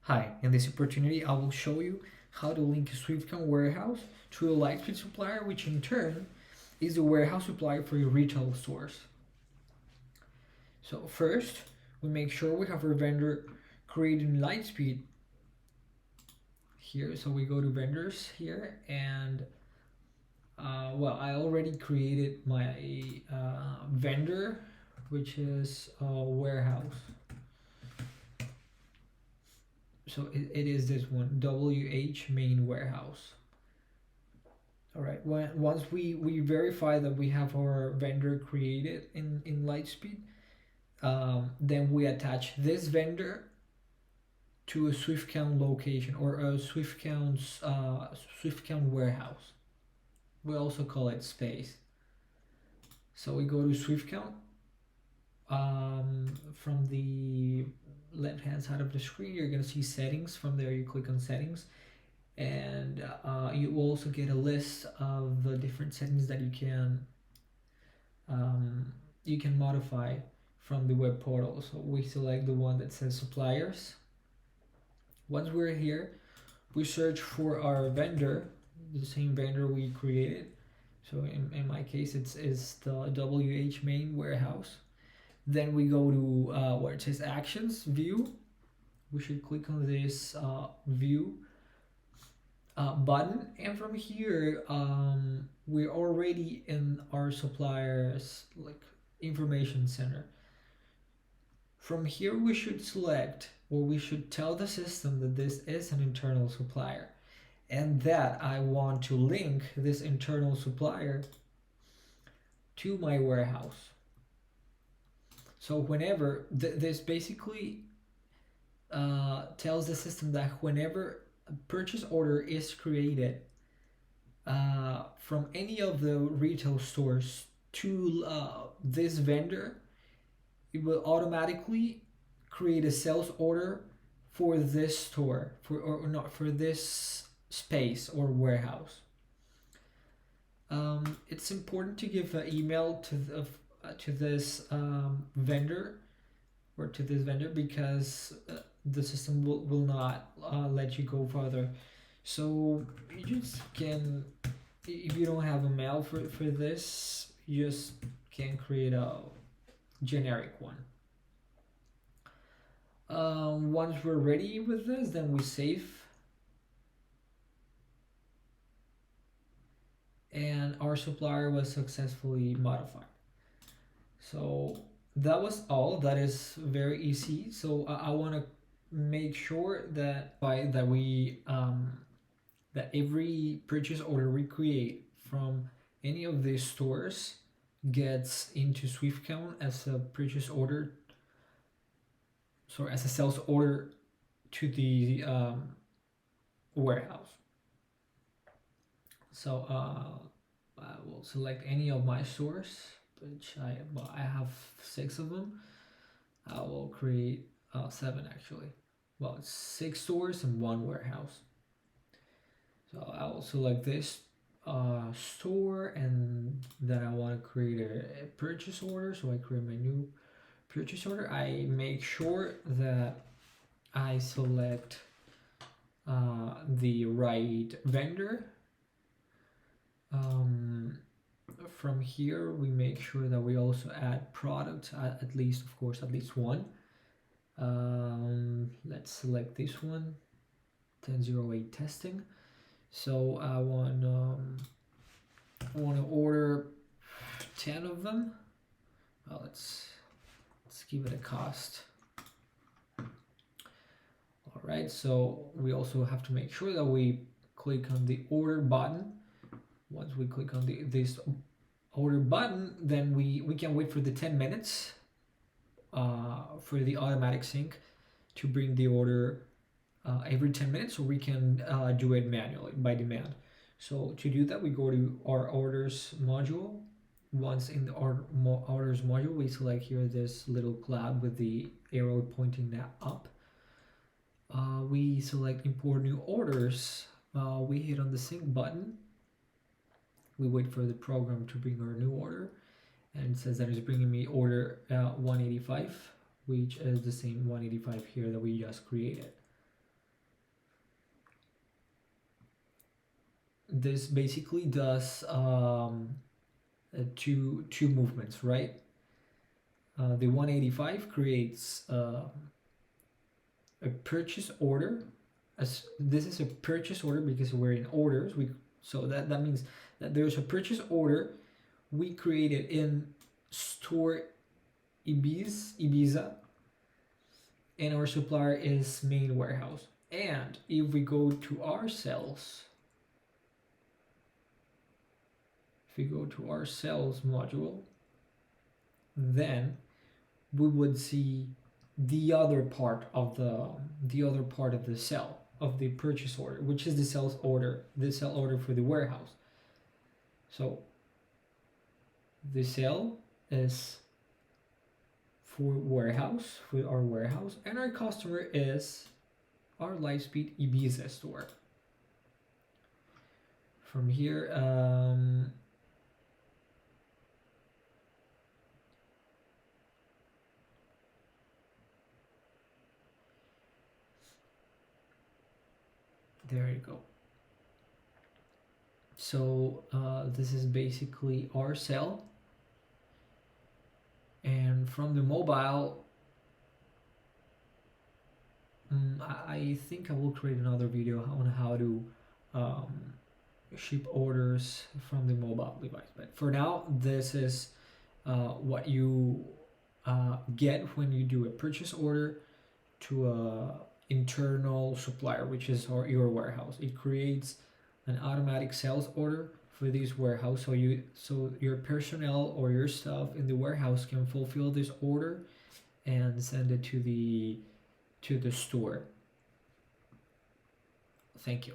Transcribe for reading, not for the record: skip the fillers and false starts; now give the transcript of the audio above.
Hi, in this opportunity I will show you how to link a SwiftCount warehouse to a Lightspeed supplier, which in turn is the warehouse supplier for your retail stores. So first, we make sure we have our vendor created in Lightspeed here. So we go to vendors here and I already created my vendor, which is a warehouse. So it is this one, WH main warehouse. All right. Once we verify that we have our vendor created in Lightspeed, then we attach this vendor to a SwiftCount location or a SwiftCount warehouse. We also call it space. So we go to SwiftCount. From the left hand side of the screen, you're gonna see settings. From there, you click on settings, and you will also get a list of the different settings that you can modify from the web portal. So we select the one that says suppliers. Once we're here, we search for our vendor, the same vendor we created. So in my case, it's the WH main warehouse. Then we go to where it says actions view. We should click on this view button, and from here we're already in our suppliers like information center. From here we should select, or we should tell the system that this is an internal supplier and that I want to link this internal supplier to my warehouse. So whenever this basically tells the system that whenever a purchase order is created from any of the retail stores to this vendor, it will automatically create a sales order for this store, or not for this space or warehouse. It's important to give an email to this vendor, or to this vendor, because the system will not let you go further. So you just can, if you don't have a mail for this, you just can create a generic one. Once we're ready with this, then we save, and our supplier was successfully modified. So that was all. That is very easy. So I want to make sure that that every purchase order we create from any of these stores gets into SwiftCount as a purchase order, sorry, as a sales order to the warehouse. So I will select any of my stores, which I have 6 of them. I will create 7 actually. Well, it's 6 stores and 1 warehouse. So I will select this store, and then I want to create a purchase order. So I create my new purchase order. I make sure that I select the right vendor. From here we make sure that we also add product, at least, of course, at least one. Let's select this one, 1008 testing. So I want to order 10 of them. Well, let's give it a cost. All right, so we also have to make sure that we click on the order button. Once we click on this order button, then we can wait for the 10 minutes for the automatic sync to bring the order every 10 minutes, or we can do it manually by demand. So to do that, we go to our orders module. Once in the orders module, we select here this little cloud with the arrow pointing up. We select import new orders. We hit on the sync button. We wait for the program to bring our new order, and it says that it's bringing me order 185, which is the same 185 here that we just created. this basically does two movements, right? The 185 creates a purchase order. As this is a purchase order because we're in orders, so that means that there's a purchase order we created in store Ibiza, and our supplier is main warehouse. And if we go to our cells, module, then we would see the other part of the cell of the purchase order, which is the sell order for the warehouse. So the cell is for our warehouse, and our customer is our Lightspeed Ibiza store. From here, there you go. So this is basically our cell, and from the mobile, I think I will create another video on how to ship orders from the mobile device. But for now, this is what you get when you do a purchase order to a internal supplier, which is your warehouse. It creates an automatic sales order for this warehouse, so your personnel or your staff in the warehouse can fulfill this order and send it to the store. Thank you.